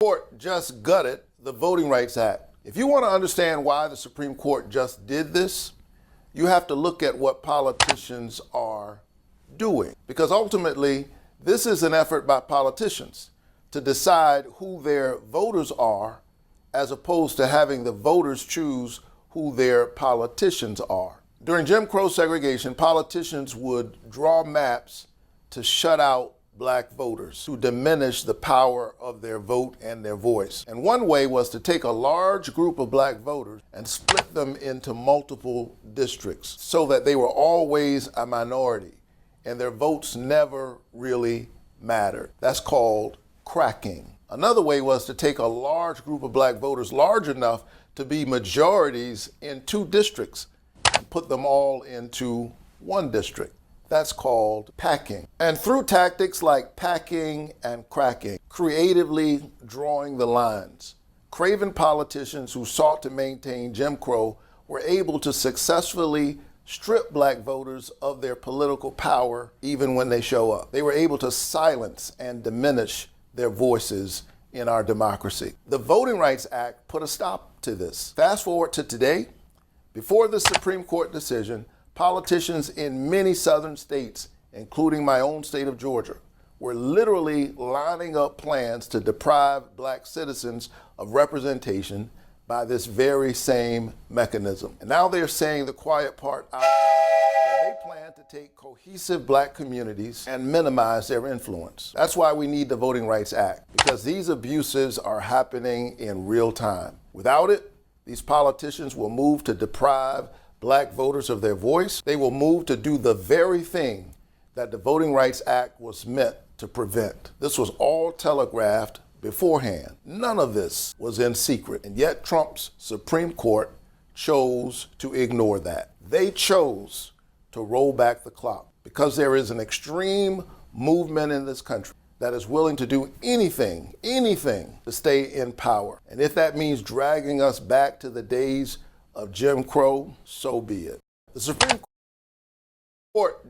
Court just gutted the Voting Rights Act. If you want to understand why the Supreme Court just did this, you have to look at what politicians are doing. Because ultimately, this is an effort by politicians to decide who their voters are, as opposed to having the voters choose who their politicians are. During Jim Crow segregation, politicians would draw maps to shut out black voters, to diminish the power of their vote and their voice. And one way was to take a large group of black voters and split them into multiple districts so that they were always a minority and their votes never really mattered. That's called cracking. Another way was to take a large group of black voters, large enough to be majorities in two districts, and put them all into one district. That's called packing. And through tactics like packing and cracking, creatively drawing the lines, craven politicians who sought to maintain Jim Crow were able to successfully strip black voters of their political power even when they show up. They were able to silence and diminish their voices in our democracy. The Voting Rights Act put a stop to this. Fast forward to today, before the Supreme Court decision, politicians in many southern states, including my own state of Georgia, were literally lining up plans to deprive black citizens of representation by this very same mechanism. And now they're saying the quiet part out loud, that they plan to take cohesive black communities and minimize their influence. That's why we need the Voting Rights Act, because these abuses are happening in real time. Without it, these politicians will move to deprive black voters of their voice. They will move to do the very thing that the Voting Rights Act was meant to prevent. This was all telegraphed beforehand. None of this was in secret. And yet Trump's Supreme Court chose to ignore that. They chose to roll back the clock because there is an extreme movement in this country that is willing to do anything to stay in power. And if that means dragging us back to the days of Jim Crow, so be it. The Supreme Court